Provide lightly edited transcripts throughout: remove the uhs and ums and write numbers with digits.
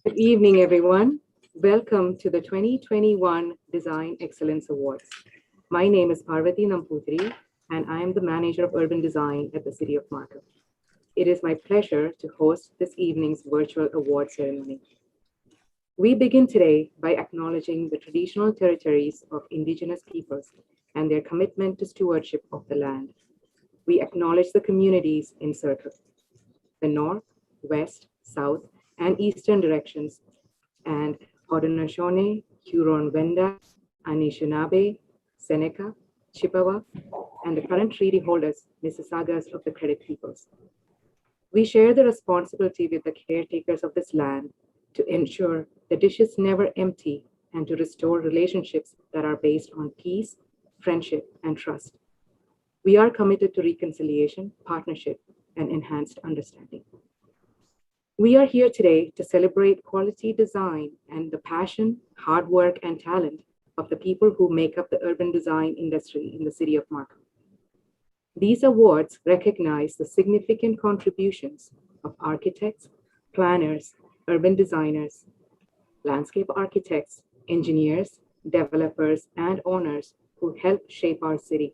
Good evening, everyone. Welcome to the 2021 Design Excellence Awards. My name is Parvati Namputri, and I am the Manager of Urban Design at the City of Markham. It is my pleasure to host this evening's virtual award ceremony. We begin today by acknowledging the traditional territories of Indigenous peoples and their commitment to stewardship of the land. We acknowledge the communities in circle, the north, west, south, and eastern directions, and Haudenosaunee, Huron-Wendat, Anishinaabe, Seneca, Chippewa, and the current treaty holders, Mississaugas of the Credit Peoples. We share the responsibility with the caretakers of this land to ensure the dish is never empty and to restore relationships that are based on peace, friendship, and trust. We are committed to reconciliation, partnership, and enhanced understanding. We are here today to celebrate quality design and the passion, hard work, and talent of the people who make up the urban design industry in the City of Markham. These awards recognize the significant contributions of architects, planners, urban designers, landscape architects, engineers, developers, and owners who help shape our city.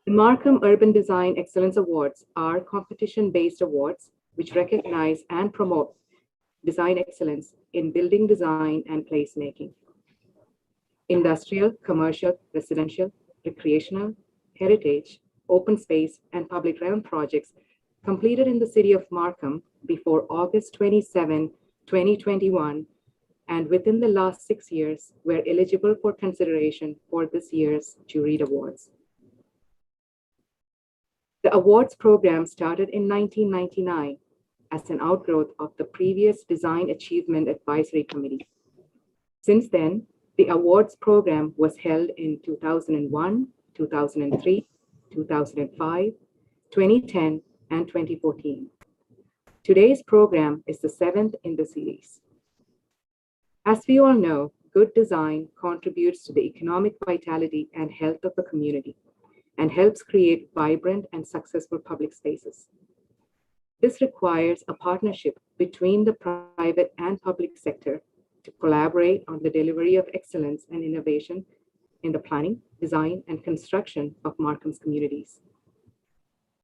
The Markham Urban Design Excellence Awards are competition-based awards which recognize and promote design excellence in building design and placemaking. Industrial, commercial, residential, recreational, heritage, open space, and public realm projects completed in the City of Markham before August 27, 2021, and within the last 6 years were eligible for consideration for this year's juried awards. The awards program started in 1999 as an outgrowth of the previous Design Achievement Advisory Committee. Since then, the awards program was held in 2001, 2003, 2005, 2010, and 2014. Today's program is the 7th in the series. As we all know, good design contributes to the economic vitality and health of the community and helps create vibrant and successful public spaces. This requires a partnership between the private and public sector to collaborate on the delivery of excellence and innovation in the planning, design, and construction of Markham's communities.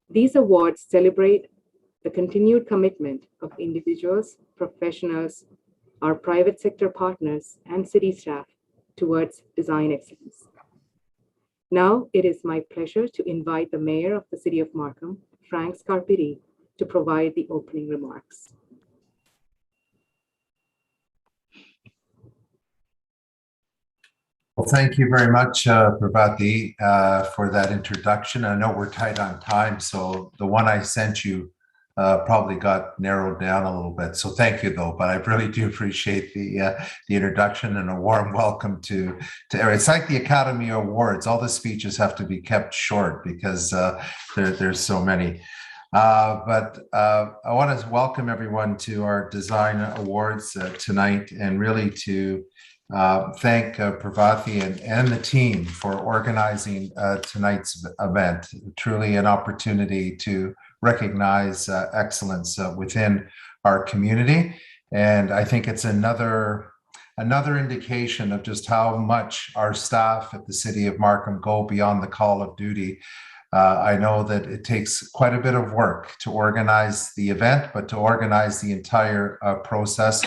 These awards celebrate the continued commitment of individuals, professionals, our private sector partners, and city staff towards design excellence. Now, it is my pleasure to invite the Mayor of the City of Markham, Frank Scarpitti, to provide the opening remarks. Well, thank you very much, Prabhati, for that introduction. I know we're tight on time, so the one I sent you probably got narrowed down a little bit. So thank you, though. But I really do appreciate the introduction and a warm welcome to it's like the Academy Awards. All the speeches have to be kept short because there's so many. But I want to welcome everyone to our Design Awards tonight, and really to thank Prabhati and the team for organizing tonight's event. Truly an opportunity to recognize excellence within our community. And I think it's another indication of just how much our staff at the City of Markham go beyond the call of duty. I know that it takes quite a bit of work to organize the event, but to organize the entire process.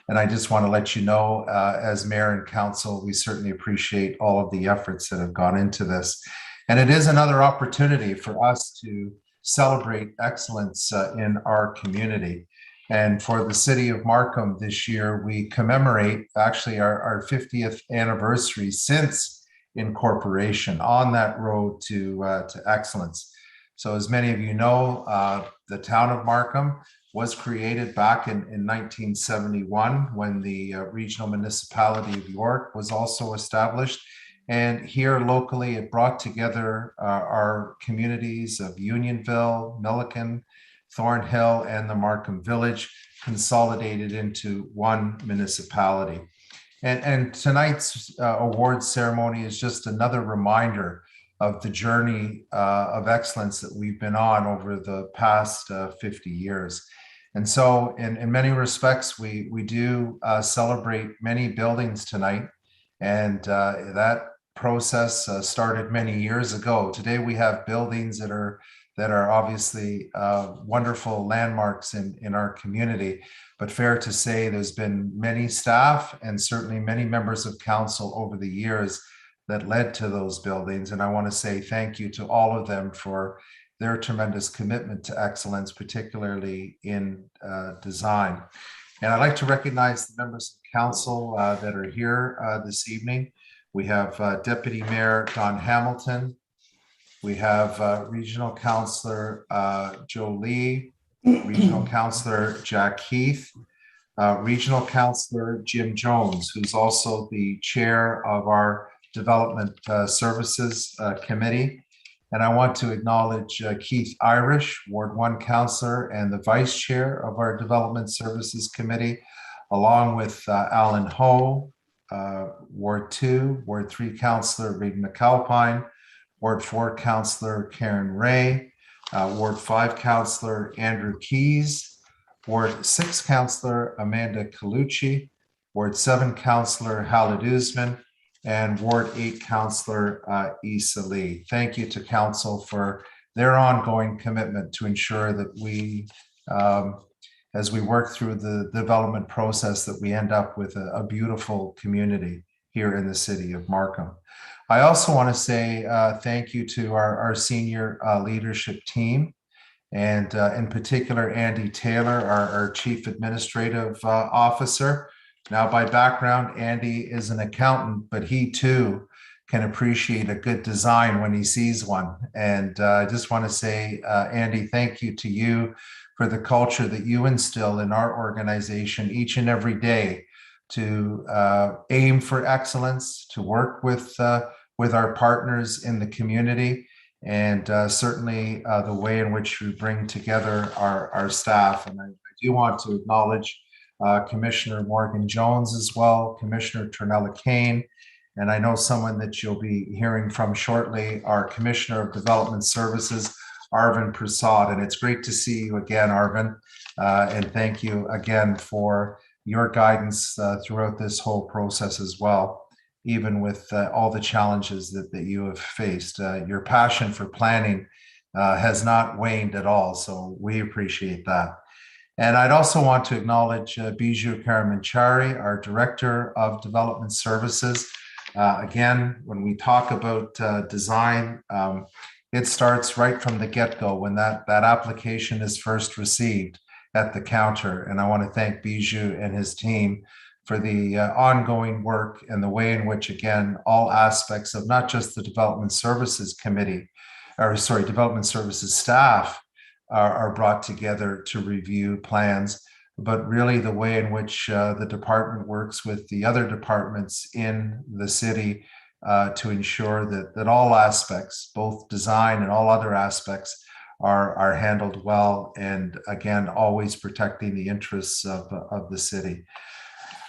And I just want to let you know, as Mayor and Council, we certainly appreciate all of the efforts that have gone into this. And it is another opportunity for us to celebrate excellence in our community. And for the City of Markham this year, we commemorate actually our 50th anniversary since incorporation on that road to excellence. So as many of you know, the town of Markham was created back in 1971 when the regional municipality of York was also established. And here locally, it brought together our communities of Unionville, Milliken, Thornhill, and the Markham Village, consolidated into one municipality. And tonight's awards ceremony is just another reminder of the journey of excellence that we've been on over the past 50 years. And so in many respects, we do celebrate many buildings tonight. And that process started many years ago. Today, we have buildings that are obviously wonderful landmarks in our community. But fair to say, there's been many staff and certainly many members of council over the years that led to those buildings. And I want to say thank you to all of them for their tremendous commitment to excellence, particularly in design. And I'd like to recognize the members of council that are here this evening. We have Deputy Mayor Don Hamilton. We have Regional Councillor Joe Lee, Regional Councillor Jack Heath, Regional Councillor Jim Jones, who's also the chair of our Development Services Committee. And I want to acknowledge Keith Irish, Ward 1 Councillor and the Vice Chair of our Development Services Committee, along with Alan Ho, Ward 2, Ward 3 Councillor Reid McAlpine, Ward 4 Councillor Karen Ray, Ward 5 Councillor Andrew Keys, Ward 6 Councillor Amanda Colucci, Ward 7 Councillor Halid Usman, and Ward 8 Councillor Issa Lee. Thank you to council for their ongoing commitment to ensure that we, as we work through the development process, that we end up with a beautiful community here in the city of Markham. I also want to say thank you to our senior leadership team, and in particular, Andy Taylor, our Chief Administrative Officer. Now, by background, Andy is an accountant, but he too can appreciate a good design when he sees one. And I just want to say, Andy, thank you to you for the culture that you instill in our organization each and every day to aim for excellence, to work with our partners in the community, and certainly the way in which we bring together our staff. And I do want to acknowledge Commissioner Morgan Jones as well, Commissioner Ternella Kane, and I know someone that you'll be hearing from shortly, our Commissioner of Development Services, Arvind Prasad. And it's great to see you again, Arvind, and thank you again for your guidance throughout this whole process as well, even with all the challenges that you have faced. Your passion for planning has not waned at all, so we appreciate that. And I'd also want to acknowledge Bijou Karamanchari, our Director of Development Services. Again, when we talk about design, it starts right from the get-go when that application is first received at the counter. And I want to thank Bijou and his team for the ongoing work and the way in which, again, all aspects of not just the Development Services Committee, Development Services staff are brought together to review plans, but really the way in which the department works with the other departments in the city to ensure that all aspects, both design and all other aspects, are handled well, and again, always protecting the interests of the city.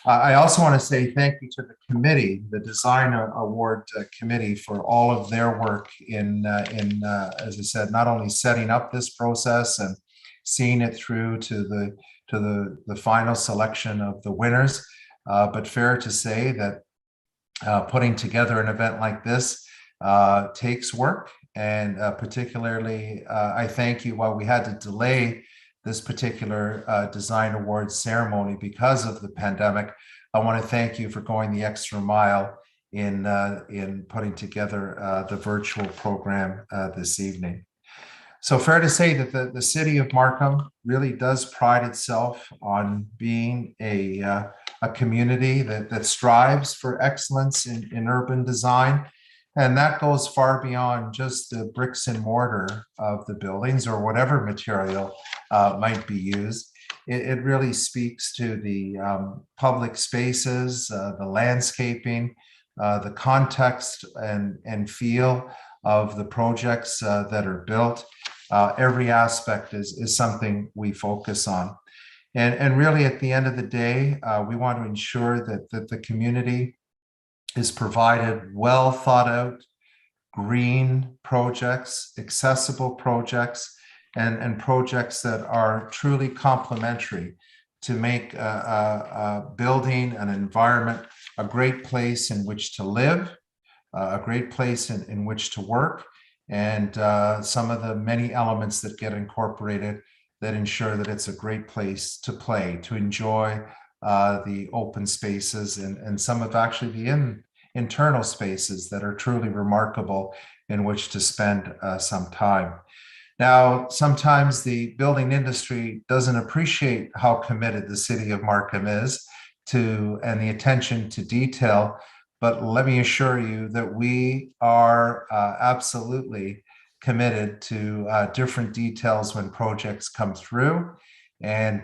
I also want to say thank you to the committee, the Design Award Committee, for all of their work in as I said, not only setting up this process and seeing it through to the final selection of the winners, but fair to say that putting together an event like this takes work. And particularly, I thank you while we had to delay this particular design awards ceremony because of the pandemic. I want to thank you for going the extra mile in putting together the virtual program this evening. So fair to say that the city of Markham really does pride itself on being a community that strives for excellence in urban design. And that goes far beyond just the bricks and mortar of the buildings or whatever material might be used. It really speaks to the public spaces, the landscaping, the context and feel of the projects that are built. Every aspect is something we focus on. And really at the end of the day, we want to ensure that the community is provided well thought out, green projects, accessible projects, and projects that are truly complementary to make a building, an environment, a great place in which to live, a great place in which to work, and some of the many elements that get incorporated that ensure that it's a great place to play, to enjoy the open spaces and some of actually the internal spaces that are truly remarkable in which to spend some time. Now, sometimes the building industry doesn't appreciate how committed the city of Markham is to and the attention to detail, but let me assure you that we are absolutely committed to different details when projects come through. And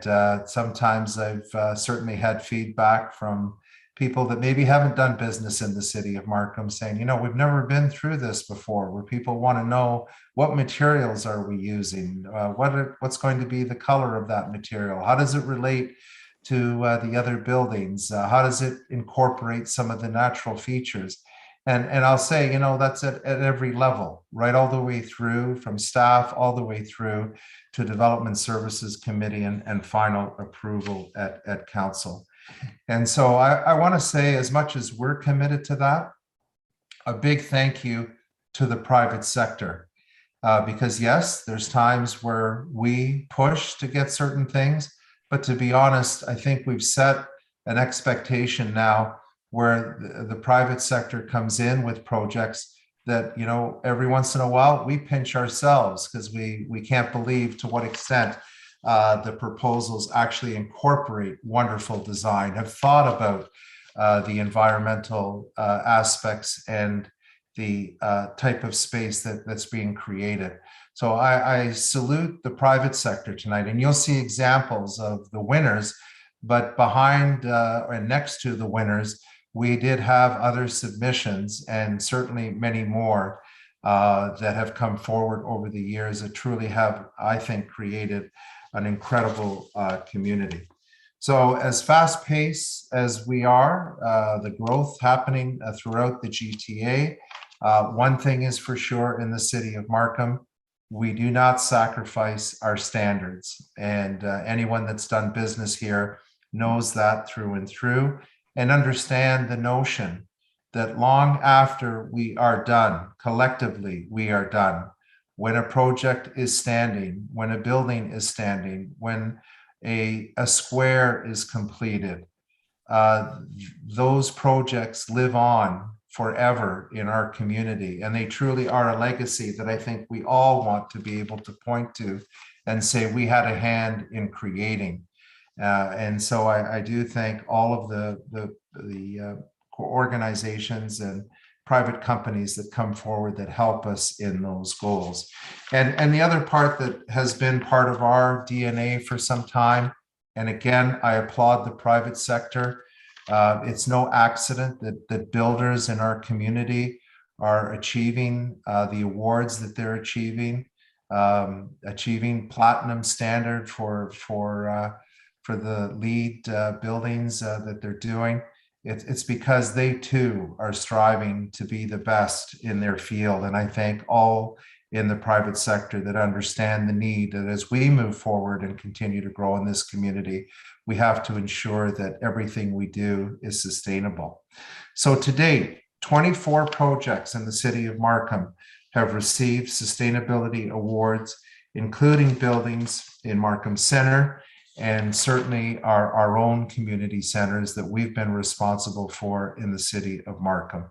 sometimes I've certainly had feedback from people that maybe haven't done business in the city of Markham saying, you know, we've never been through this before, where people want to know what materials are we using, what's going to be the color of that material, how does it relate to the other buildings, how does it incorporate some of the natural features. And I'll say, you know, that's at every level, right all the way through, from staff all the way through to Development Services Committee and final approval at council. And so I want to say, as much as we're committed to that, a big thank you to the private sector. Because yes, there's times where we push to get certain things, but to be honest, I think we've set an expectation now where the private sector comes in with projects that, you know, every once in a while we pinch ourselves because we can't believe to what extent the proposals actually incorporate wonderful design, have thought about the environmental aspects and the type of space that's being created. So I salute the private sector tonight, and you'll see examples of the winners, but behind and next to the winners, we did have other submissions and certainly many more that have come forward over the years that truly have, I think, created an incredible community. So as fast paced as we are, the growth happening throughout the GTA, one thing is for sure in the city of Markham, we do not sacrifice our standards. And anyone that's done business here knows that through and through, and understand the notion that long after we are done, collectively we are done, when a project is standing, when a building is standing, when a square is completed, those projects live on forever in our community. And they truly are a legacy that I think we all want to be able to point to and say we had a hand in creating. And so I do thank all of the organizations and private companies that come forward that help us in those goals. And the other part that has been part of our DNA for some time, and again, I applaud the private sector. It's no accident that builders in our community are achieving the awards that they're achieving platinum standard for the LEED buildings that they're doing. It's because they too are striving to be the best in their field. And I thank all in the private sector that understand the need that as we move forward and continue to grow in this community, we have to ensure that everything we do is sustainable. So to date, 24 projects in the city of Markham have received sustainability awards, including buildings in Markham Center, and certainly our own community centers that we've been responsible for in the city of Markham.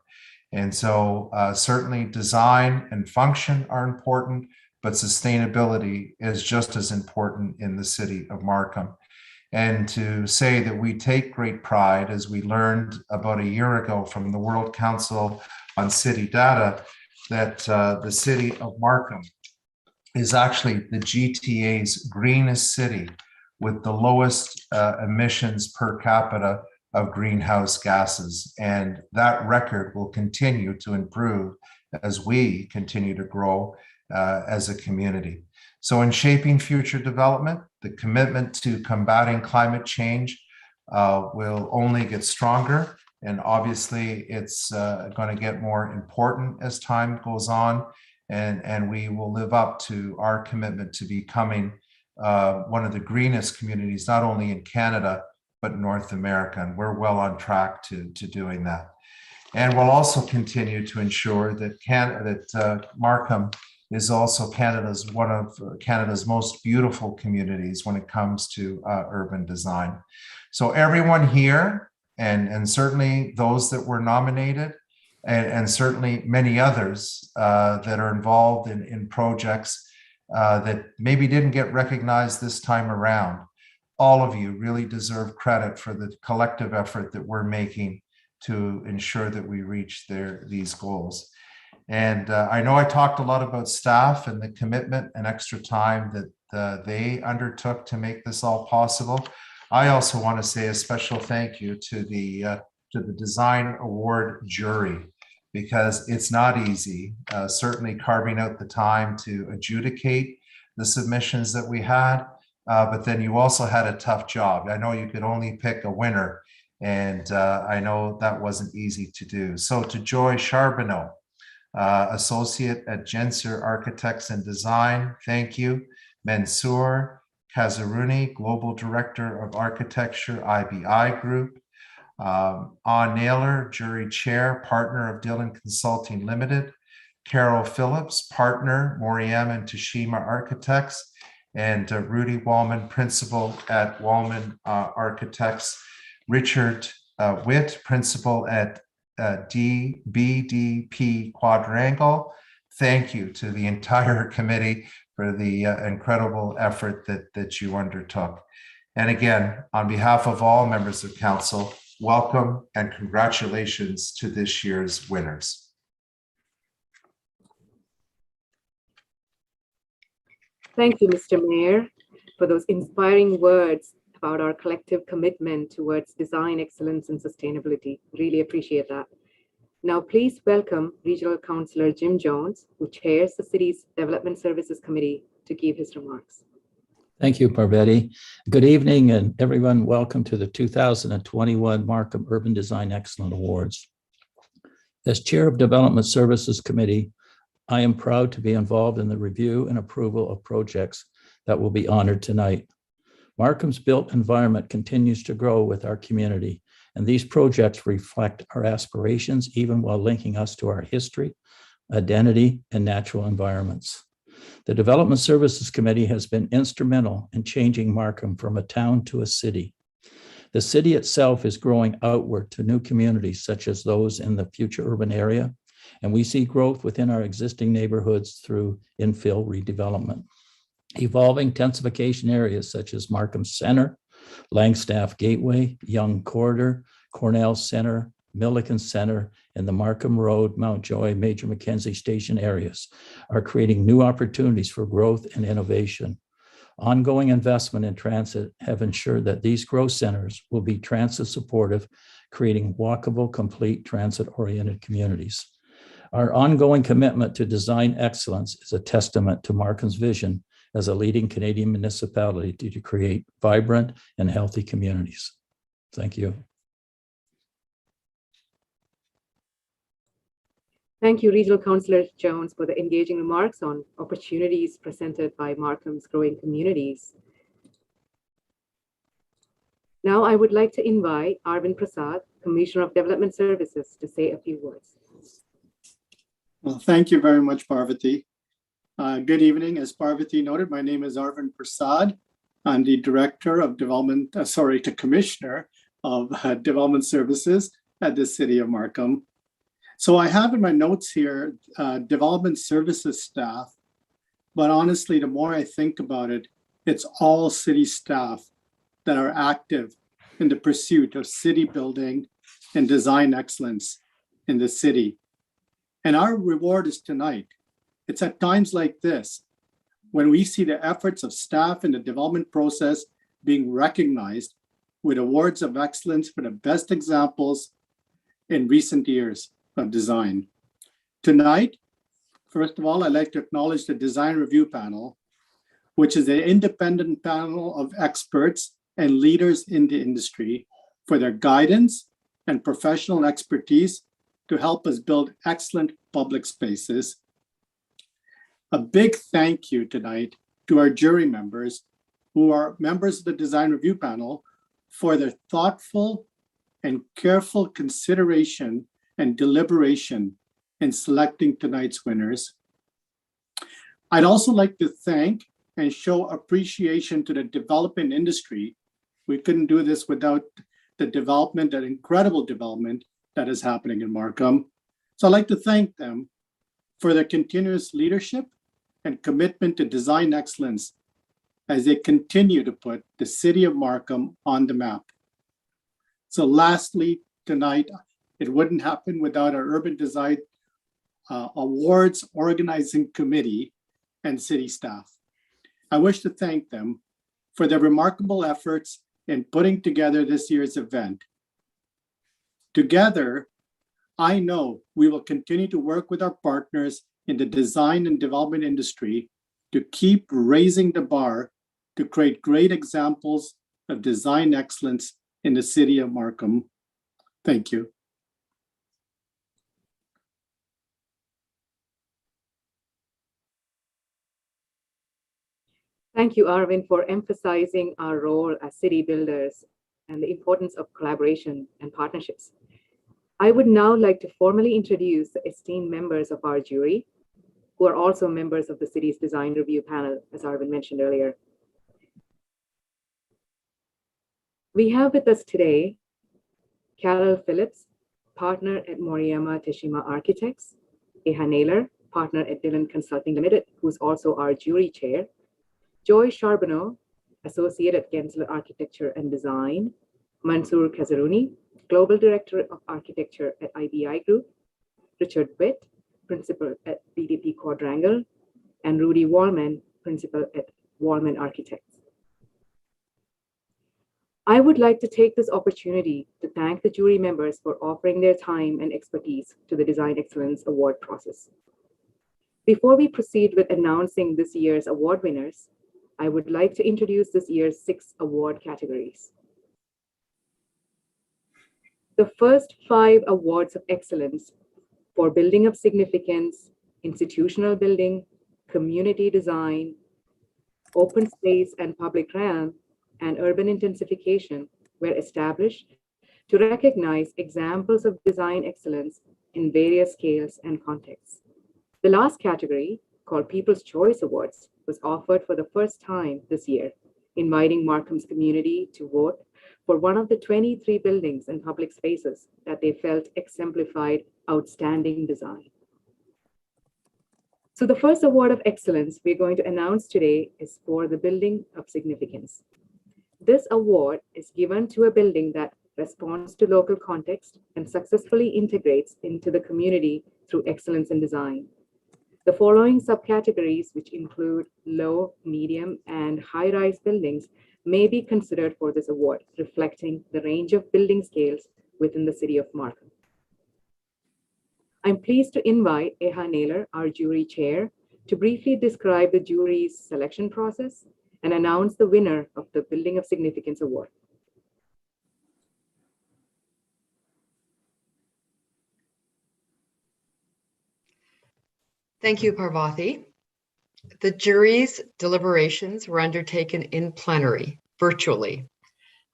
And so certainly design and function are important, but sustainability is just as important in the city of Markham. And to say that we take great pride, as we learned about a year ago from the World Council on City Data, that the city of Markham is actually the GTA's greenest city, with the lowest emissions per capita of greenhouse gases. And that record will continue to improve as we continue to grow as a community. So in shaping future development, the commitment to combating climate change will only get stronger. And obviously it's going to get more important as time goes on. and we will live up to our commitment to becoming one of the greenest communities, not only in Canada, but North America. And we're well on track to doing that. And we'll also continue to ensure that Markham is also one of Canada's most beautiful communities when it comes to urban design. So everyone here, and certainly those that were nominated, and certainly many others that are involved in projects that maybe didn't get recognized this time around, all of you really deserve credit for the collective effort that we're making to ensure that we reach these goals. And I know I talked a lot about staff and the commitment and extra time that they undertook to make this all possible. I also want to say a special thank you to the Design Award jury, because it's not easy, certainly carving out the time to adjudicate the submissions that we had, but then you also had a tough job. I know you could only pick a winner, and I know that wasn't easy to do. So to Joy Charbonneau, Associate at Genser Architects and Design, thank you. Mansoor Kazaruni, Global Director of Architecture, IBI Group. Ann Naylor, Jury Chair, Partner of Dillon Consulting Limited. Carol Phillips, Partner, Moriam and Tashima Architects. And Rudy Wallman, Principal at Wallman Architects. Richard Witt, Principal at BDP Quadrangle. Thank you to the entire committee for the incredible effort that you undertook. And again, on behalf of all members of council, welcome and congratulations to this year's winners. Thank you, Mr. Mayor, for those inspiring words about our collective commitment towards design excellence and sustainability. Really appreciate that. Now, please welcome Regional Councillor Jim Jones, who chairs the city's Development Services Committee, to give his remarks. Thank you, Parvati. Good evening, and everyone, welcome to the 2021 Markham Urban Design Excellence Awards. As Chair of Development Services Committee, I am proud to be involved in the review and approval of projects that will be honored tonight. Markham's built environment continues to grow with our community, and these projects reflect our aspirations, even while linking us to our history, identity, and natural environments. The Development Services Committee has been instrumental in changing Markham from a town to a city. The city itself is growing outward to new communities, such as those in the future urban area, and we see growth within our existing neighborhoods through infill redevelopment. Evolving intensification areas such as Markham Center, Langstaff Gateway, Young Corridor, Cornell Center, Milliken Center, and the Markham Road, Mount Joy, Major Mackenzie Station areas are creating new opportunities for growth and innovation. Ongoing investment in transit have ensured that these growth centers will be transit supportive, creating walkable, complete transit-oriented communities. Our ongoing commitment to design excellence is a testament to Markham's vision as a leading Canadian municipality to create vibrant and healthy communities. Thank you. Thank you, Regional Councillor Jones, for the engaging remarks on opportunities presented by Markham's growing communities. Now, I would like to invite Arvind Prasad, Commissioner of Development Services, to say a few words. Well, thank you very much, Parvati. Good evening. As Parvati noted, my name is Arvind Prasad. I'm the Director of Commissioner of Development Services at the City of Markham. So I have in my notes here, Development Services staff, but honestly, the more I think about it, it's all city staff that are active in the pursuit of city building and design excellence in the city. And our reward is tonight. It's at times like this, when we see the efforts of staff in the development process being recognized with awards of excellence for the best examples in recent years of design. Tonight, first of all, I'd like to acknowledge the Design Review Panel, which is an independent panel of experts and leaders in the industry for their guidance and professional expertise to help us build excellent public spaces. A big thank you tonight to our jury members who are members of the design review panel for their thoughtful and careful consideration and deliberation in selecting tonight's winners. I'd also like to thank and show appreciation to the development industry. We couldn't do this without the development, that incredible development that is happening in Markham. So I'd like to thank them for their continuous leadership and commitment to design excellence as they continue to put the city of Markham on the map. So lastly, tonight, it wouldn't happen without our Urban Design Awards Organizing Committee and city staff. I wish to thank them for their remarkable efforts in putting together this year's event. Together, I know we will continue to work with our partners in the design and development industry to keep raising the bar to create great examples of design excellence in the city of Markham. Thank you. Thank you, Arvind, for emphasizing our role as city builders and the importance of collaboration and partnerships. I would now like to formally introduce the esteemed members of our jury, who are also members of the city's design review panel, as Arvind mentioned earlier. We have with us today Carol Phillips, partner at Moriyama Teshima Architects, Eha Naylor, partner at Dillon Consulting Limited, who's also our jury chair, Joy Charbonneau, associate at Gensler Architecture and Design, Mansoor Kazaruni, global director of architecture at IBI Group, Richard Witt, principal at BDP Quadrangle, and Rudy Wallman, principal at Wallman Architects. I would like to take this opportunity to thank the jury members for offering their time and expertise to the Design Excellence Award process. Before we proceed with announcing this year's award winners, I would like to introduce this year's 6 award categories. The first 5 awards of excellence for building of significance, institutional building, community design, open space and public realm, and urban intensification were established to recognize examples of design excellence in various scales and contexts. The last category, called People's Choice Awards, was offered for the first time this year, inviting Markham's community to vote for one of the 23 buildings and public spaces that they felt exemplified outstanding design. So the first award of excellence we're going to announce today is for the building of significance. This award is given to a building that responds to local context and successfully integrates into the community through excellence in design. The following subcategories, which include low, medium, and high-rise buildings, may be considered for this award, reflecting the range of building scales within the city of Markham. I'm pleased to invite Eha Naylor, our jury chair, to briefly describe the jury's selection process and announce the winner of the Building of Significance Award. Thank you, Parvati. The jury's deliberations were undertaken in plenary, virtually,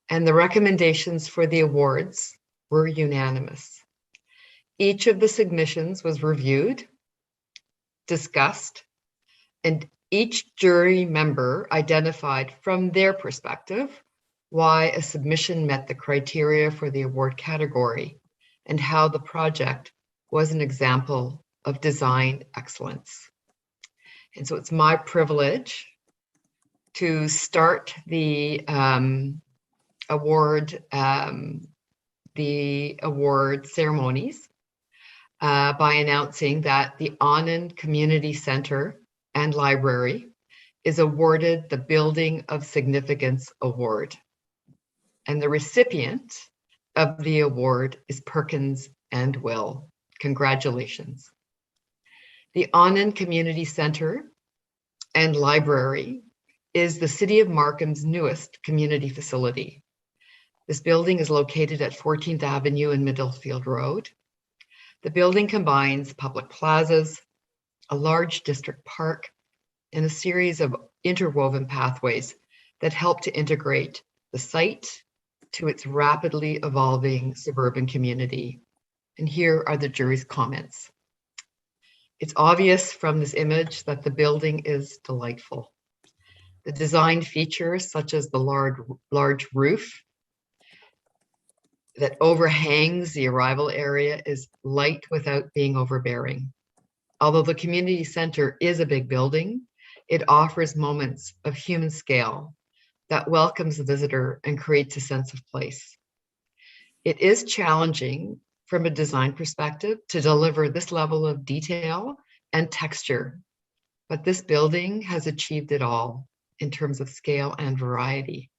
and the recommendations for the awards were unanimous. Each of the submissions was reviewed, discussed, and each jury member identified from their perspective why a submission met the criteria for the award category and how the project was an example of design excellence. And so it's my privilege to start the award ceremonies by announcing that the Anand Community Center and Library is awarded the Building of Significance Award. And the recipient of the award is Perkins and Will. Congratulations. The Anand Community Center and Library is the City of Markham's newest community facility. This building is located at 14th Avenue and Middlefield Road. The building combines public plazas, a large district park, and a series of interwoven pathways that help to integrate the site to its rapidly evolving suburban community. And here are the jury's comments. It's obvious from this image that the building is delightful. The design features, such as the large roof that overhangs the arrival area, is light without being overbearing. Although the community center is a big building, it offers moments of human scale that welcomes the visitor and creates a sense of place. It is challenging from a design perspective to deliver this level of detail and texture, but this building has achieved it all in terms of scale and variety.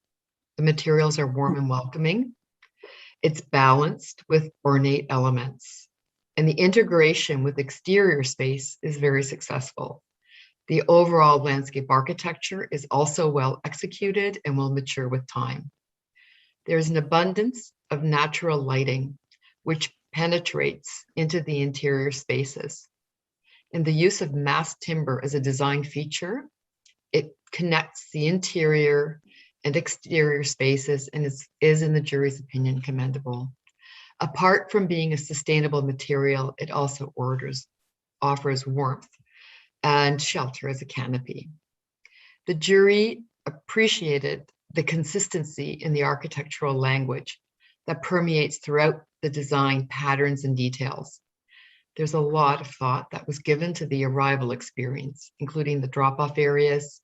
The materials are warm and welcoming. It's balanced with ornate elements, and the integration with exterior space is very successful. The overall landscape architecture is also well executed and will mature with time. There's an abundance of natural lighting, which penetrates into the interior spaces. And the use of mass timber as a design feature, it connects the interior and exterior spaces and is in the jury's opinion, commendable. Apart from being a sustainable material, it also offers warmth and shelter as a canopy. The jury appreciated the consistency in the architectural language that permeates throughout the design patterns and details. There's a lot of thought that was given to the arrival experience, including the drop-off areas.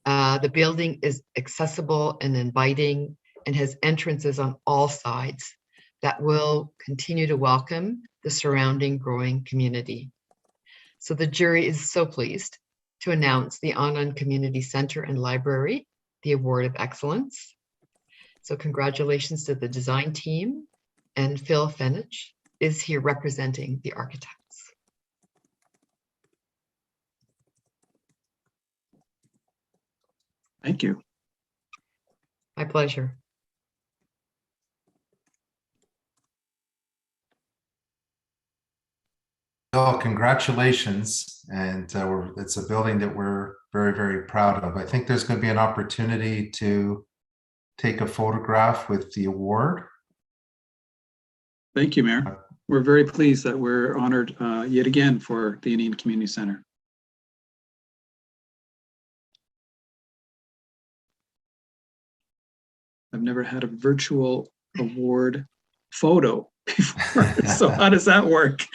The building is accessible and inviting and has entrances on all sides that will continue to welcome the surrounding growing community. So the jury is so pleased to announce the Anand Community Center and Library, the Award of Excellence. So congratulations to the design team, and Phil Fenich is here representing the architects. Thank you. My pleasure. Well, congratulations. And it's a building that we're very, very proud of. I think there's going to be an opportunity to take a photograph with the award. Thank you, Mayor. We're very pleased that we're honored yet again for the Indian Community Center. I've never had a virtual award photo before. So how does that work?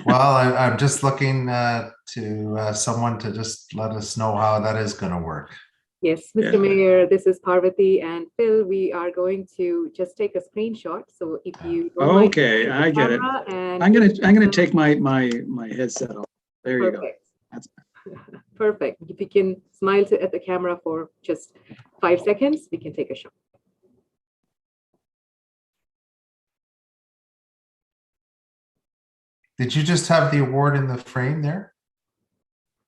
Well, I'm just looking to someone to just let us know how that is going to work. Yes, Mr. Mayor, this is Parvati and Phil. We are going to just take a screenshot. So if you don't mind, Okay, I get it. I'm gonna take my headset off. There you go. That's perfect. If you can smile at the camera for just 5 seconds, we can take a shot. Did you just have the award in the frame there?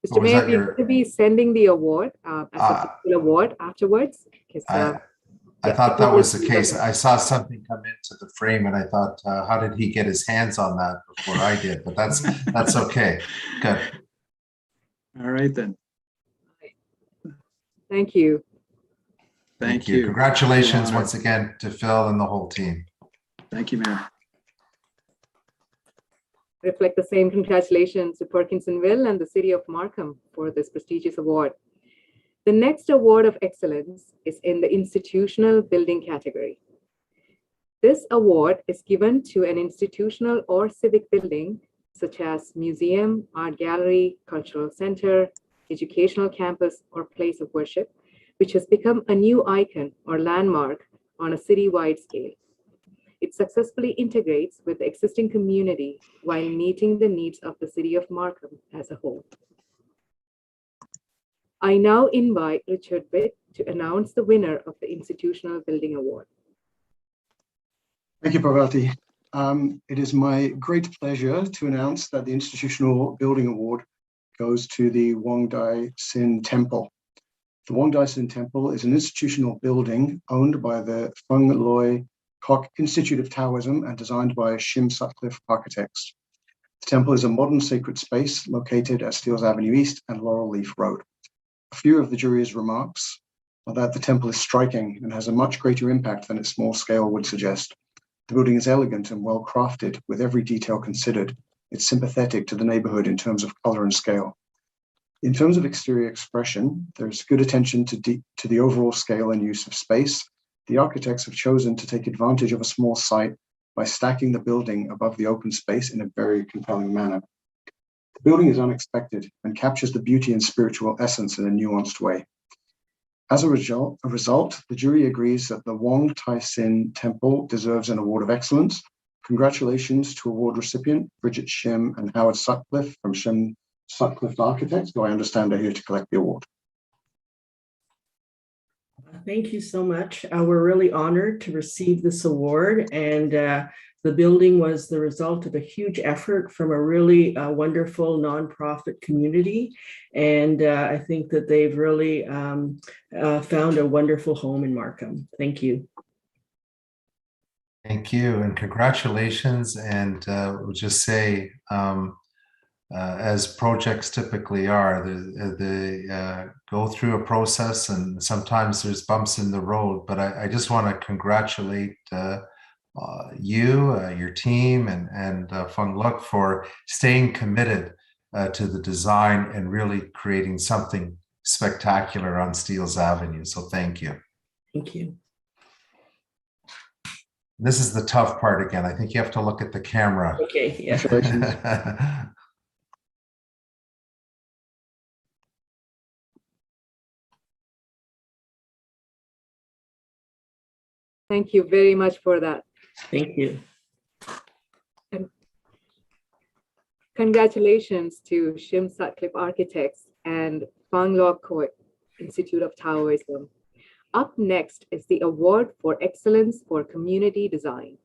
Mr. Mayor, we're going to be sending the award as a particular award afterwards. I thought that was the case. I saw something come into the frame and I thought, how did he get his hands on that before I did? But that's okay. Good. all right then. Thank you. Thank you. Congratulations once again to Phil and the whole team. Thank you, Mayor. Reflect the same congratulations to Perkinsonville and the City of Markham for this prestigious award. The next award of excellence is in the institutional building category. This award is given to an institutional or civic building, such as museum, art gallery, cultural center, educational campus, or place of worship, which has become a new icon or landmark on a citywide scale. It successfully integrates with the existing community while meeting the needs of the City of Markham as a whole. I now invite Richard Witt to announce the winner of the Institutional Building Award. Thank you, Parvati. It is my great pleasure to announce that the Institutional Building Award goes to the Wong Dai Sin Temple. The Wong Dai Sin Temple is an institutional building owned by the Fung Loi Kok Institute of Taoism and designed by Shim Sutcliffe Architects. The temple is a modern sacred space located at Steeles Avenue East and Laurel Leaf Road. A few of the jury's remarks are that the temple is striking and has a much greater impact than its small scale would suggest. The building is elegant and well crafted, with every detail considered. It's sympathetic to the neighborhood in terms of color and scale. In terms of exterior expression, there's good attention to the overall scale and use of space. The architects have chosen to take advantage of a small site by stacking the building above the open space in a very compelling manner. The building is unexpected and captures the beauty and spiritual essence in a nuanced way. As a result, the jury agrees that the Wong Dai Sin Temple deserves an award of excellence. Congratulations to award recipient Bridget Shim and Howard Sutcliffe from Shim Sutcliffe Architects, who I understand are here to collect the award. Thank you so much. We're really honored to receive this award, and the building was the result of a huge effort from a really wonderful nonprofit community, and I think that they've really found a wonderful home in Markham. Thank you. Thank you, and congratulations. And we'll just say, as projects typically are, they go through a process, and sometimes there's bumps in the road. But I just want to congratulate you, your team, and Fung Luk for staying committed to the design and really creating something spectacular on Steeles Avenue. So thank you. Thank you. This is the tough part again. I think you have to look at the camera. Okay, yeah. Thank you very much for that. Thank you. And congratulations to Shim Sutcliffe Architects and Fang Lok Court Institute of Taoism. Up next is the Award for Excellence for Community Design.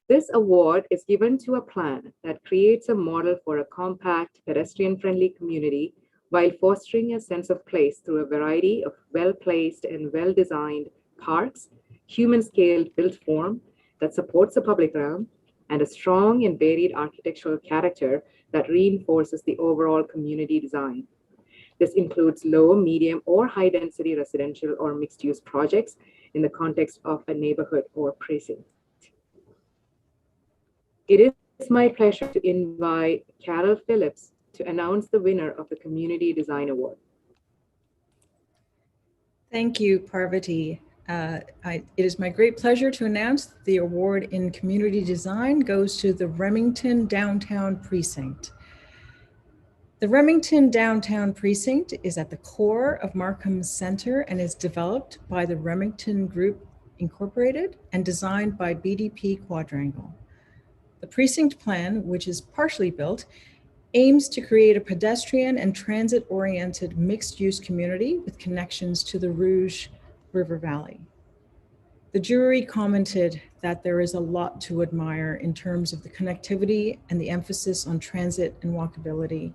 This award is given to a plan that creates a model for a compact, pedestrian-friendly community while fostering a sense of place through a variety of well-placed and well-designed parks, human-scaled built form that supports the public realm, and a strong and varied architectural character that reinforces the overall community design. This includes low, medium, or high-density residential or mixed-use projects in the context of a neighborhood or precinct. It is my pleasure to invite Carol Phillips to announce the winner of the Community Design Award. Thank you, Parvati. It is my great pleasure to announce that the award in community design goes to the Remington Downtown Precinct. The Remington Downtown Precinct is at the core of Markham Center and is developed by the Remington Group Incorporated and designed by BDP Quadrangle. The precinct plan, which is partially built, aims to create a pedestrian and transit-oriented mixed-use community with connections to the Rouge River Valley. The jury commented that there is a lot to admire in terms of the connectivity and the emphasis on transit and walkability.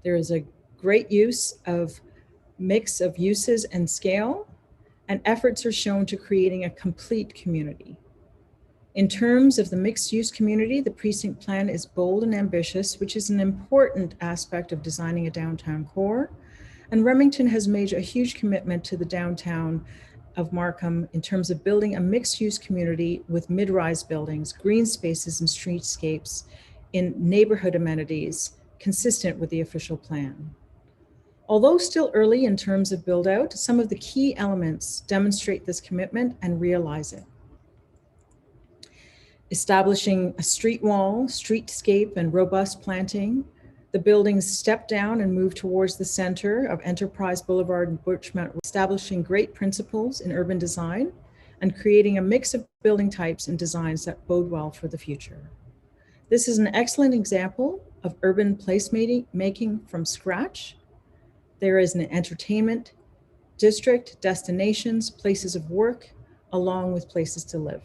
There is a great use of mix of uses and scale, and efforts are shown to creating a complete community. In terms of the mixed-use community, the precinct plan is bold and ambitious, which is an important aspect of designing a downtown core. And Remington has made a huge commitment to the downtown of Markham in terms of building a mixed-use community with mid-rise buildings, green spaces, and streetscapes in neighborhood amenities consistent with the official plan. Although still early in terms of build-out, some of the key elements demonstrate this commitment and realize it. Establishing a street wall, streetscape, and robust planting. The buildings step down and move towards the center of Enterprise Boulevard and Birchmount, establishing great principles in urban design and creating a mix of building types and designs that bode well for the future. This is an excellent example of urban placemaking from scratch. There is an entertainment district, destinations, places of work, along with places to live.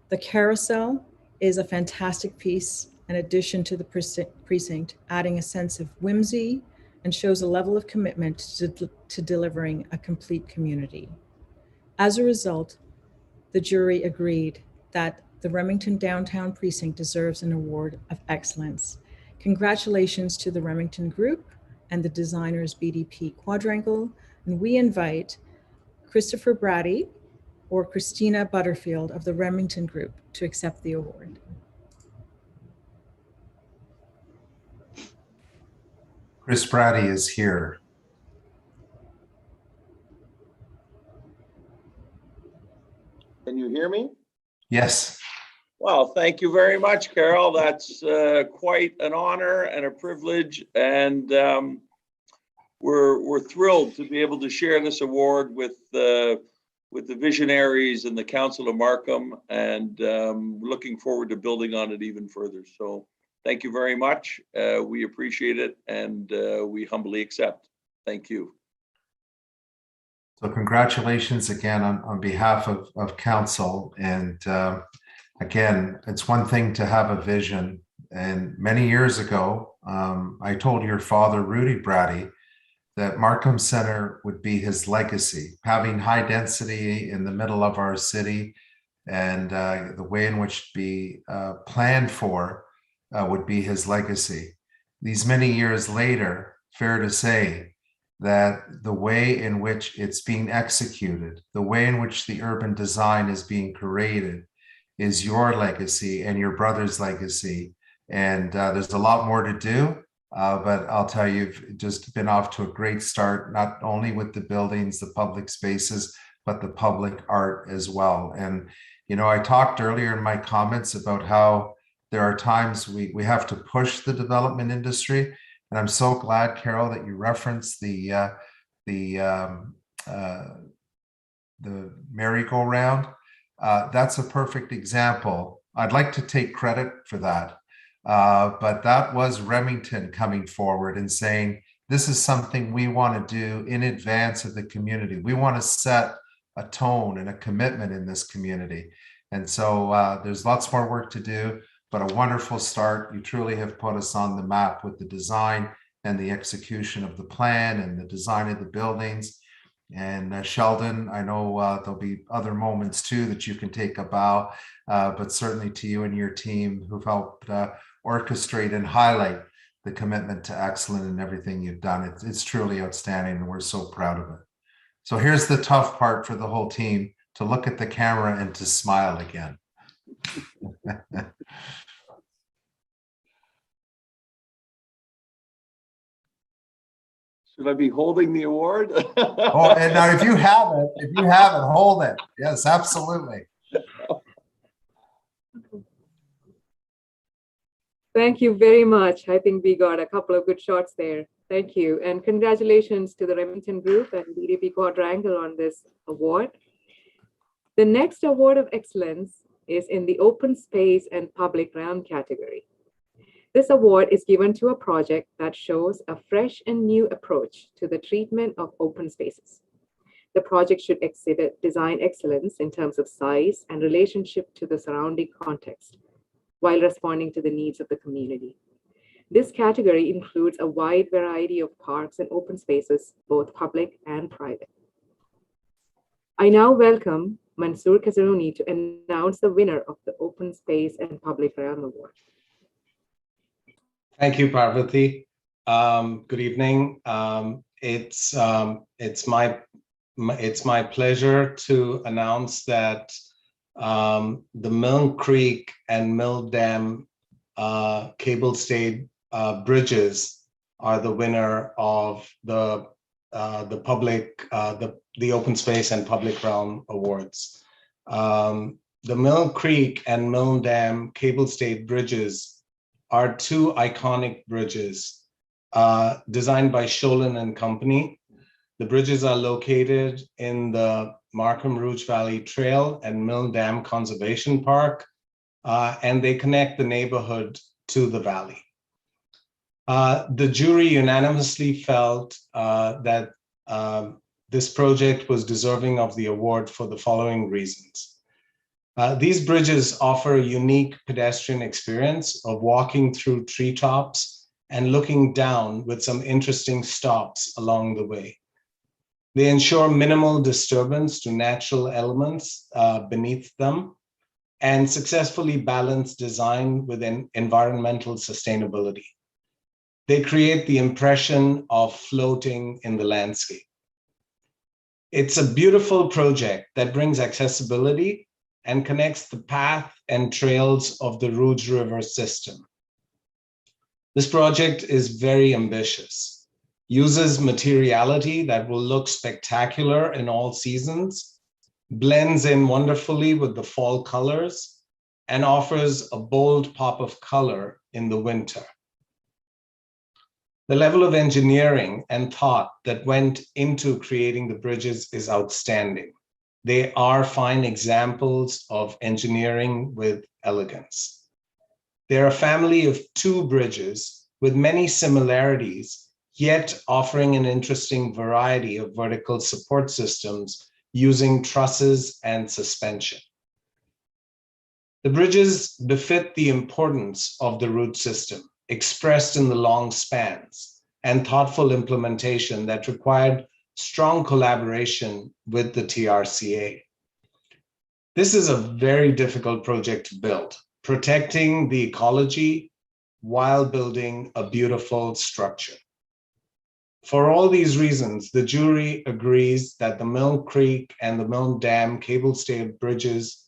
The carousel is a fantastic piece, an addition to the precinct, adding a sense of whimsy and shows a level of commitment to delivering a complete community. As a result, the jury agreed that the Remington Downtown Precinct deserves an award of excellence. Congratulations to the Remington Group and the designers BDP Quadrangle, and we invite Christopher Brady or Christina Butterfield of the Remington Group to accept the award. Chris Brady is here. Can you hear me? Yes. Well, thank you very much, Carol. That's quite an honor and a privilege, and we're thrilled to be able to share this award with the visionaries and the Council of Markham, and looking forward to building on it even further. So, thank you very much. We appreciate it, and we humbly accept. Thank you. So congratulations again on behalf of council. And again, it's one thing to have a vision. And many years ago, I told your father, Rudy Brady, that Markham Center would be his legacy, having high density in the middle of our city, and the way in which to be planned for would be his legacy. These many years later, fair to say that the way in which it's being executed, the way in which the urban design is being created is your legacy and your brother's legacy. And there's a lot more to do, but I'll tell you, you've just been off to a great start, not only with the buildings, the public spaces, but the public art as well. And, you know, I talked earlier in my comments about how there are times we have to push the development industry. And I'm so glad, Carol, that you referenced the merry-go-round. That's a perfect example. I'd like to take credit for that. But that was Remington coming forward and saying, this is something we want to do in advance of the community. We want to set a tone and a commitment in this community. And so there's lots more work to do, but a wonderful start. You truly have put us on the map with the design and the execution of the plan and the design of the buildings. And Sheldon, I know there'll be other moments too that you can take a bow, but certainly to you and your team who've helped orchestrate and highlight the commitment to excellence in everything you've done. It's truly outstanding, and we're so proud of it. So here's the tough part for the whole team: to look at the camera and to smile again. Should I be holding the award? Oh, and now if you have it, hold it. Yes, absolutely. Thank you very much. I think we got a couple of good shots there. Thank you. And congratulations to the Remington Group and BDP Quadrangle on this award. The next award of excellence is in the open space and public realm category. This award is given to a project that shows a fresh and new approach to the treatment of open spaces. The project should exhibit design excellence in terms of size and relationship to the surrounding context, while responding to the needs of the community. This category includes a wide variety of parks and open spaces, both public and private. I now welcome Mansoor Kazaruni to announce the winner of the Open Space and Public Realm Award. Thank you, Parvati. Good evening. It's my pleasure to announce that the Milne Creek and Milne Dam cable-stayed bridges are the winner of the Open Space and Public Realm Awards. The Milne Creek and Milne Dam cable-stayed bridges are two iconic bridges designed by Sholin and Company. The bridges are located in the Markham Rouge Valley Trail and Milne Dam Conservation Park, and they connect the neighborhood to the valley. The jury unanimously felt that this project was deserving of the award for the following reasons. These bridges offer a unique pedestrian experience of walking through treetops and looking down with some interesting stops along the way. They ensure minimal disturbance to natural elements beneath them. and successfully balance design with environmental sustainability. They create the impression of floating in the landscape. It's a beautiful project that brings accessibility and connects the path and trails of the Rouge River system. This project is very ambitious, uses materiality that will look spectacular in all seasons, blends in wonderfully with the fall colors, and offers a bold pop of color in the winter. The level of engineering and thought that went into creating the bridges is outstanding. They are fine examples of engineering with elegance. They're a family of 2 bridges with many similarities, yet offering an interesting variety of vertical support systems using trusses and suspension. The bridges befit the importance of the route system, expressed in the long spans and thoughtful implementation that required strong collaboration with the TRCA. This is a very difficult project to build, protecting the ecology while building a beautiful structure. For all these reasons, the jury agrees that the Milne Creek and the Milne Dam cable-stayed bridges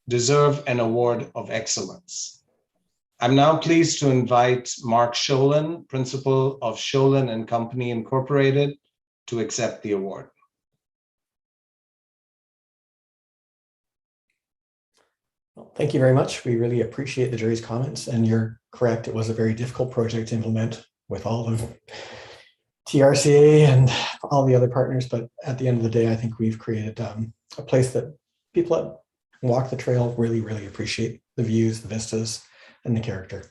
deserve an award of excellence. I'm now pleased to invite Mark Sholin, principal of Sholin and Company Incorporated, to accept the award. Well, thank you very much. We really appreciate the jury's comments, and you're correct. It was a very difficult project to implement with all of TRCA and all the other partners. But at the end of the day, I think we've created a place that people that walk the trail really, really appreciate the views, the vistas, and the character.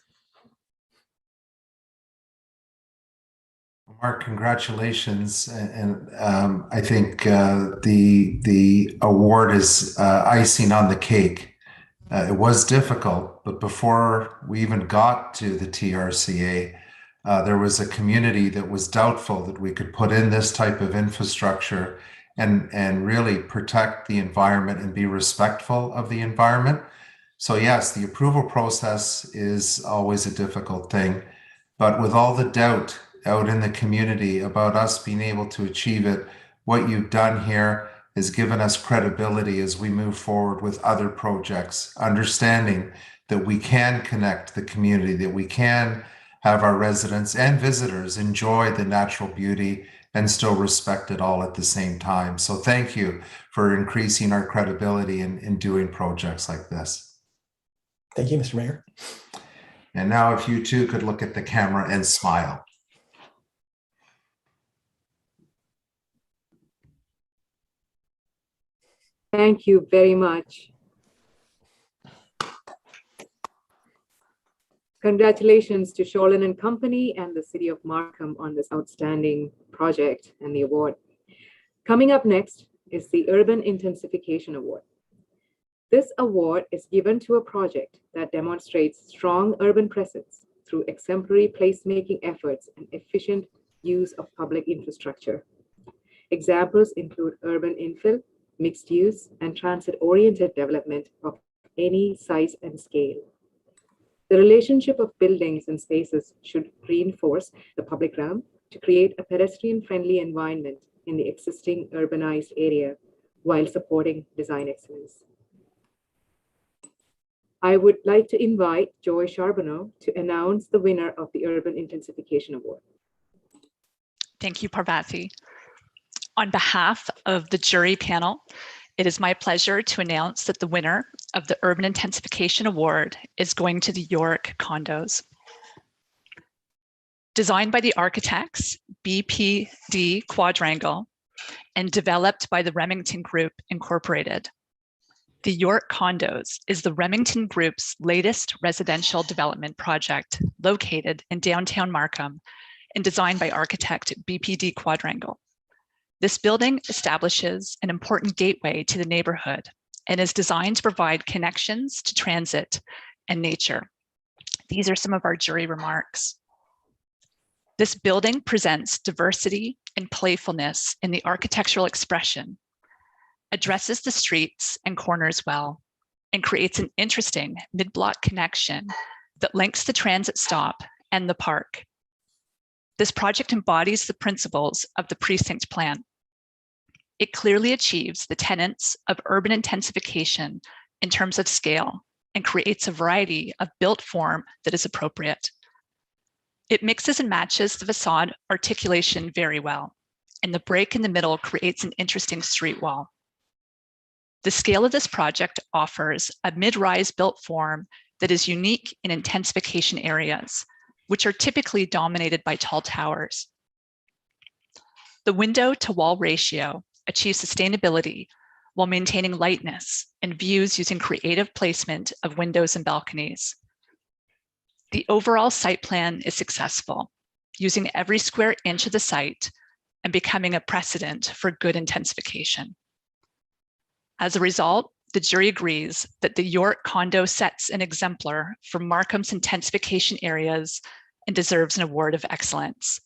Mark, congratulations. And I think the award is icing on the cake. It was difficult, but before we even got to the TRCA, there was a community that was doubtful that we could put in this type of infrastructure and really protect the environment and be respectful of the environment. So yes, the approval process is always a difficult thing, but with all the doubt out in the community about us being able to achieve it, what you've done here has given us credibility as we move forward with other projects, understanding that we can connect the community, that we can have our residents and visitors enjoy the natural beauty and still respect it all at the same time. So thank you for increasing our credibility in doing projects like this. Thank you, Mr. Mayor. And now if you two could look at the camera and smile. Thank you very much. Congratulations to Sholin and Company and the City of Markham on this outstanding project and the award. Coming up next is the Urban Intensification Award. This award is given to a project that demonstrates strong urban presence through exemplary placemaking efforts and efficient use of public infrastructure. Examples include urban infill, mixed use, and transit-oriented development of any size and scale. The relationship of buildings and spaces should reinforce the public realm to create a pedestrian-friendly environment in the existing urbanized area while supporting design excellence. I would like to invite Joy Charbonneau to announce the winner of the Urban Intensification Award. Thank you, Parvati. On behalf of the jury panel, it is my pleasure to announce that the winner of the Urban Intensification Award is going to the York condos. Designed by the architects, BPD Quadrangle, and developed by the Remington Group Incorporated. The York condos is the Remington Group's latest residential development project located in downtown Markham and designed by architect BPD Quadrangle. This building establishes an important gateway to the neighborhood and is designed to provide connections to transit and nature. These are some of our jury remarks. This building presents diversity and playfulness in the architectural expression, addresses the streets and corners well, and creates an interesting mid-block connection that links the transit stop and the park. This project embodies the principles of the precinct plan. It clearly achieves the tenets of urban intensification in terms of scale and creates a variety of built form that is appropriate. It mixes and matches the facade articulation very well, and the break in the middle creates an interesting street wall. The scale of this project offers a mid-rise built form that is unique in intensification areas, which are typically dominated by tall towers. The window to wall ratio achieves sustainability while maintaining lightness and views using creative placement of windows and balconies. The overall site plan is successful, using every square inch of the site and becoming a precedent for good intensification. As a result, the jury agrees that the York condo sets an exemplar for Markham's intensification areas and deserves an award of excellence.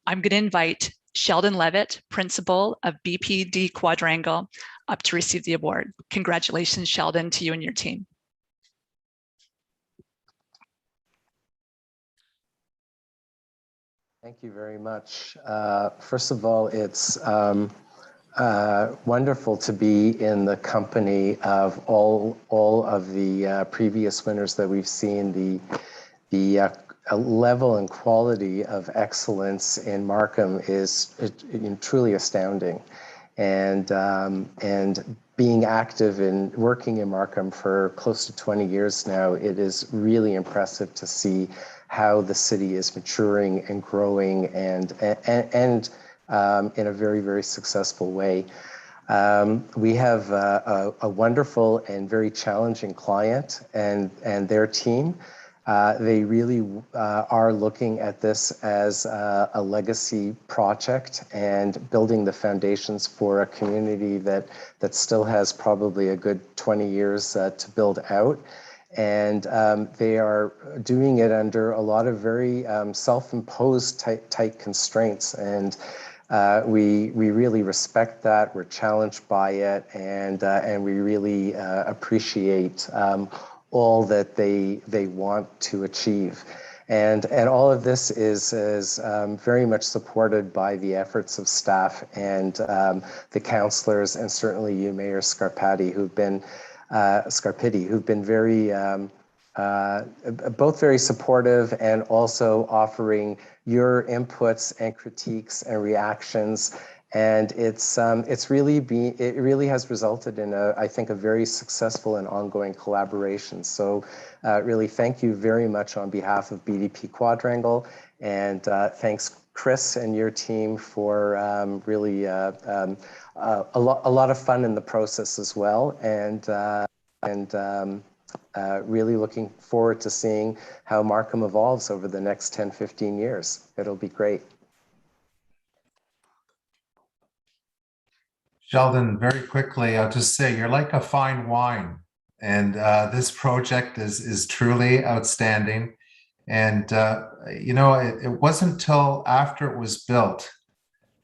I'm going to invite Sheldon Levitt, principal of BPD Quadrangle, up to receive the award. Congratulations, Sheldon, to you and your team. Thank you very much. First of all, it's wonderful to be in the company of all of the previous winners that we've seen. The level and quality of excellence in Markham is truly astounding, and being active in working in Markham for close to 20 years now, it is really impressive to see how the city is maturing and growing and in a very, very successful way. We have a wonderful and very challenging client and their team. They really are looking at this as a legacy project and building the foundations for a community that still has probably a good 20 years to build out. And they are doing it under a lot of very self-imposed tight constraints. And we really respect that. We're challenged by it, and we really appreciate all that they want to achieve. And all of this is very much supported by the efforts of staff and the councillors, and certainly you, Mayor Scarpati, who've been very, both very supportive and also offering your inputs and critiques and reactions. And it really has resulted in I think a very successful and ongoing collaboration. So really thank you very much on behalf of BDP Quadrangle, and thanks Chris and your team for really a lot of fun in the process as well, and really looking forward to seeing how Markham evolves over the next 10, 15 years. It'll be great. Sheldon, very quickly, I'll just say you're like a fine wine, and this project is truly outstanding. And it wasn't until after it was built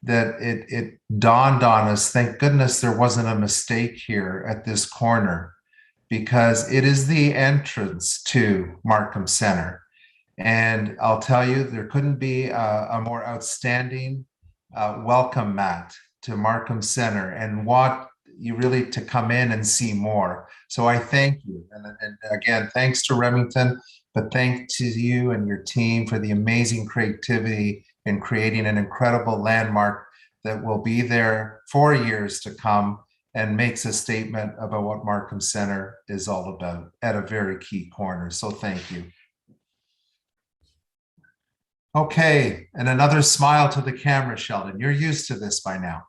that it dawned on us, thank goodness there wasn't a mistake here at this corner, because it is the entrance to Markham Center. And I'll tell you, there couldn't be a more outstanding welcome mat to Markham Center, and want you really to come in and see more. So I thank you. And again, thanks to Remington, but thanks to you and your team for the amazing creativity in creating an incredible landmark that will be there for years to come and makes a statement about what Markham Center is all about at a very key corner. So thank you. Okay, and another smile to the camera, Sheldon. You're used to this by now.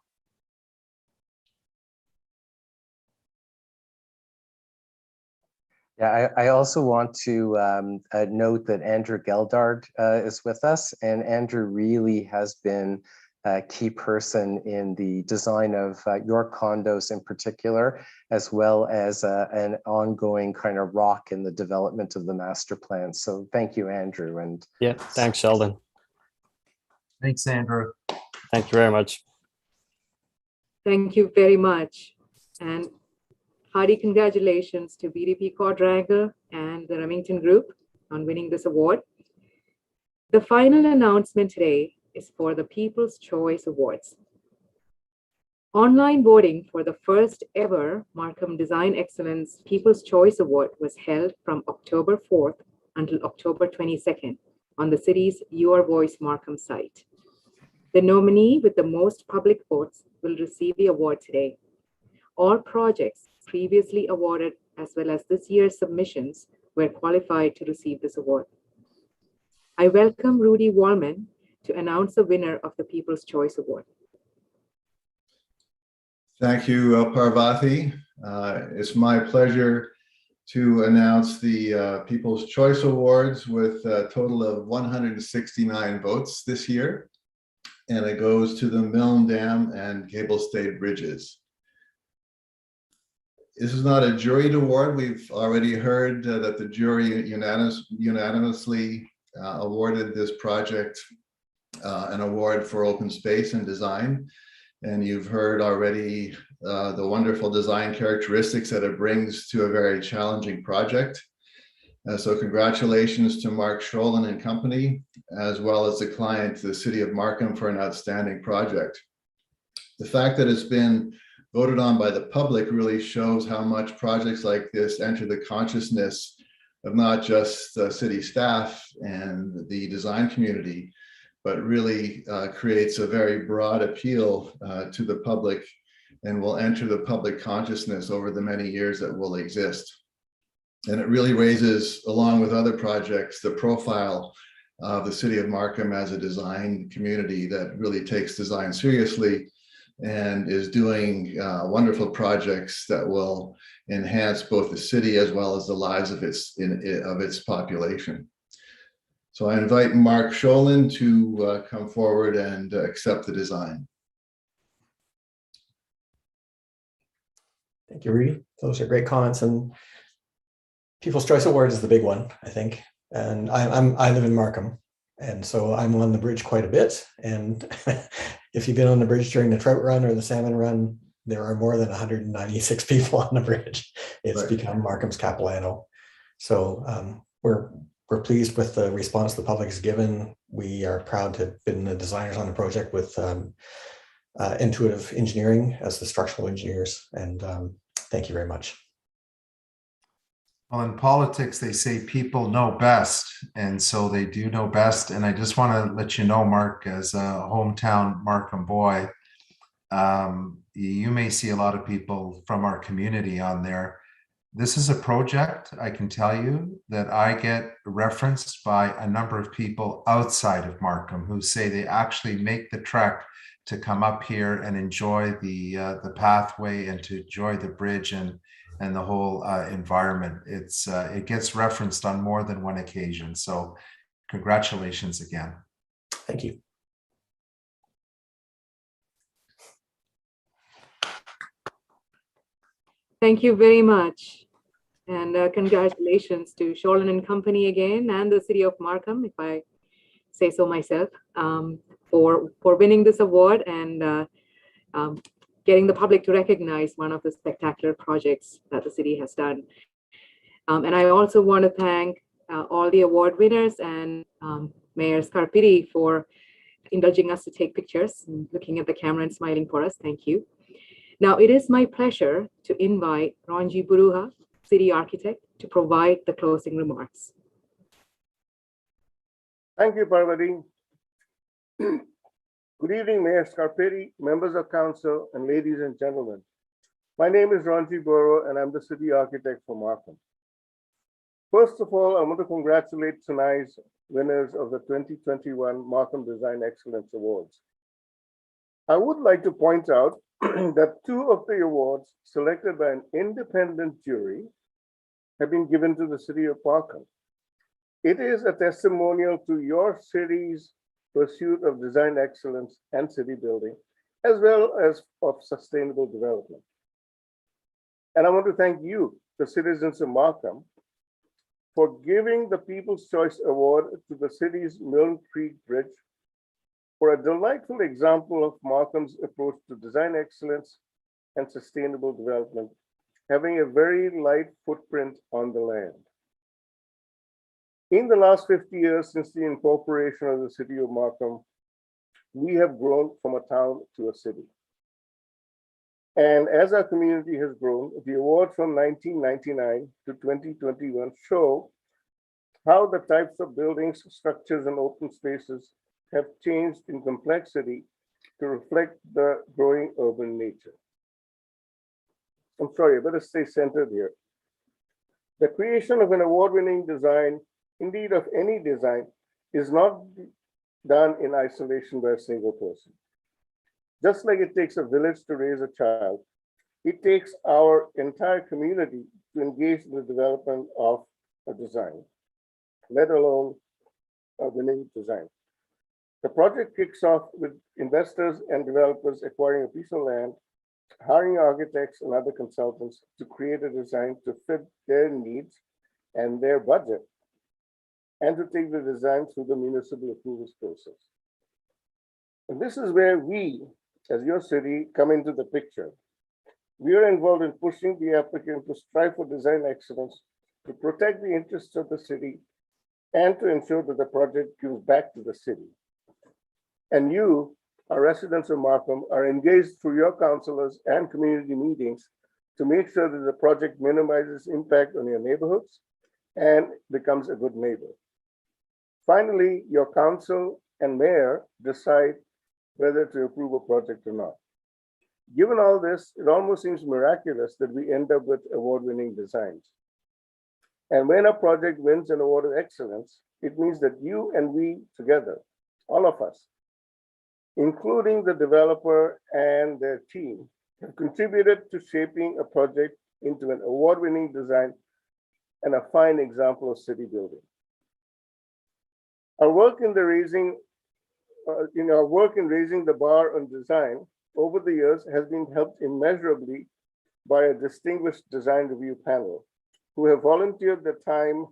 Yeah, I also want to note that Andrew Geldart is with us, and Andrew really has been a key person in the design of your condos in particular, as well as an ongoing kind of rock in the development of the master plan. So thank you, Andrew. And yeah, thanks, Sheldon. Thanks, Andrew. Thank you very much. Thank you very much. And Hearty congratulations to BDP Quadrangle and the Remington Group on winning this award. The final announcement today is for the People's Choice Awards. Online voting for the first ever Markham Design Excellence People's Choice Award was held from October 4th until October 22nd on the city's Your Voice Markham site. The nominee with the most public votes will receive the award today. All projects previously awarded, as well as this year's submissions, were qualified to receive this award. I welcome Rudy Wallman to announce the winner of the People's Choice Award. Thank you, Parvati. It's my pleasure to announce the People's Choice Awards with a total of 169 votes this year. And it goes to the Milne Dam and Cable Stayed Bridges. This is not a juried award. We've already heard that the jury unanimously awarded this project an award for open space and design. And you've heard already the wonderful design characteristics that it brings to a very challenging project. So congratulations to Mark Schollen and company, as well as the client, the City of Markham, for an outstanding project. The fact that it's been voted on by the public really shows how much projects like this enter the consciousness of not just city staff and the design community, but really creates a very broad appeal to the public and will enter the public consciousness over the many years that will exist. And it really raises, along with other projects, the profile of the City of Markham as a design community that really takes design seriously and is doing wonderful projects that will enhance both the city as well as the lives of its population. So I invite Mark Schollen to come forward and accept the design. Thank you, Rudy. Those are great comments. And People's Choice Award is the big one, I think. And I live in Markham, and so I'm on the bridge quite a bit. And if you've been on the bridge during the trout run or the salmon run, there are more than 196 people on the bridge. It's become Markham's Capilano. So we're pleased with the response the public has given. We are proud to have been the designers on the project with Intuitive Engineering as the structural engineers. And thank you very much. Well, in politics, they say people know best, and so they do know best. And I just want to let you know, Mark, as a hometown Markham boy, you may see a lot of people from our community on there. This is a project, I can tell you, that I get referenced by a number of people outside of Markham who say they actually make the trek to come up here and enjoy the pathway and to enjoy the bridge and the whole environment. It gets referenced on more than one occasion. So congratulations again. Thank you. Thank you very much. And congratulations to Schollen and company again, and the City of Markham, if I say so myself, for winning this award and getting the public to recognize one of the spectacular projects that the city has done. And I also want to thank all the award winners and Mayor Scarpitti for indulging us to take pictures and looking at the camera and smiling for us. Thank you. Now, it is my pleasure to invite Ranji Buruha, City Architect, to provide the closing remarks. Thank you, Parvati. Good evening, Mayor Scarpitti, members of council, and ladies and gentlemen. My name is Ranji Buruha, and I'm the City Architect for Markham. First of all, I want to congratulate tonight's winners of the 2021 Markham Design Excellence Awards. I would like to point out that 2 of the awards selected by an independent jury have been given to the City of Markham. It is a testimonial to your city's pursuit of design excellence and city building, as well as of sustainable development. And I want to thank you, the citizens of Markham, for giving the People's Choice Award to the city's Milne Creek Bridge for a delightful example of Markham's approach to design excellence and sustainable development, having a very light footprint on the land. In the last 50 years since the incorporation of the City of Markham, we have grown from a town to a city. And as our community has grown, the awards from 1999 to 2021 show how the types of buildings, structures, and open spaces have changed in complexity to reflect the growing urban nature. I'm sorry, I better stay centered here. The creation of an award-winning design, indeed of any design, is not done in isolation by a single person. Just like it takes a village to raise a child, it takes our entire community to engage in the development of a design, let alone a winning design. The project kicks off with investors and developers acquiring a piece of land, hiring architects and other consultants to create a design to fit their needs and their budget, and to take the design through the municipal approvals process. And this is where we, as your city, come into the picture. We are involved in pushing the applicant to strive for design excellence, to protect the interests of the city, and to ensure that the project gives back to the city. And you, our residents of Markham, are engaged through your councillors and community meetings to make sure that the project minimizes impact on your neighborhoods and becomes a good neighbor. Finally, your council and mayor decide whether to approve a project or not. Given all this, it almost seems miraculous that we end up with award-winning designs. And when a project wins an award of excellence, it means that you and we together, all of us, including the developer and their team, have contributed to shaping a project into an award-winning design and a fine example of city building. Our work in raising the bar on design over the years has been helped immeasurably by a distinguished design review panel who have volunteered their time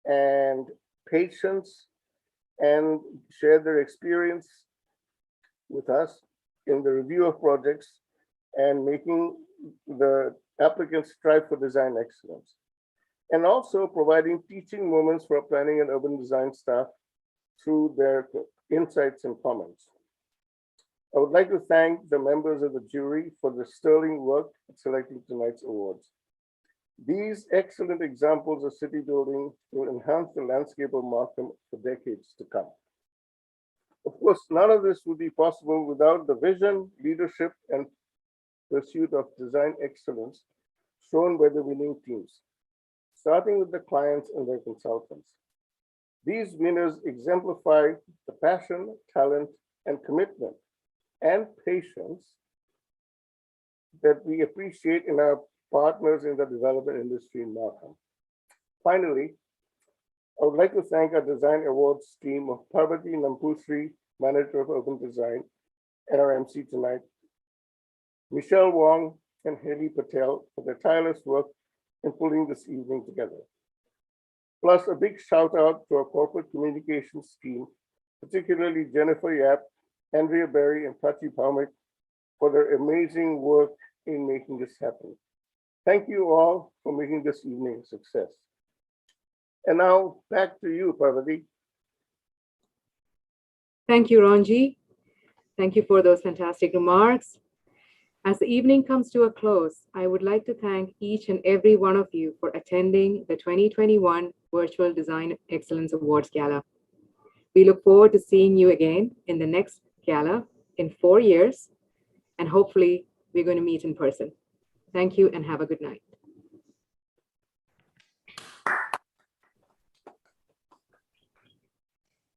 and patience and shared their experience with us in the review of projects and making the applicants strive for design excellence, and also providing teaching moments for planning and urban design staff through their insights and comments. I would like to thank the members of the jury for the sterling work in selecting tonight's awards. These excellent examples of city building will enhance the landscape of Markham for decades to come. Of course, none of this would be possible without the vision, leadership, and pursuit of design excellence shown by the winning teams, starting with the clients and their consultants. These winners exemplify the passion, talent, and commitment and patience that we appreciate in our partners in the development industry in Markham. Finally, I would like to thank our design awards team of Parvati Nampusri, Manager of Urban Design, and our MC tonight, Michelle Wong and Haley Patel for their tireless work in pulling this evening together. Plus a big shout out to our corporate communications team, particularly Jennifer Yap, Andrea Berry, and Prachi Paumik for their amazing work in making this happen. Thank you all for making this evening a success. And now back to you, Parvati. Thank you, Ranji. Thank you for those fantastic remarks. As the evening comes to a close, I would like to thank each and every one of you for attending the 2021 Virtual Design Excellence Awards Gala. We look forward to seeing you again in the next gala in 4 years, and hopefully we're going to meet in person. Thank you and have a good night.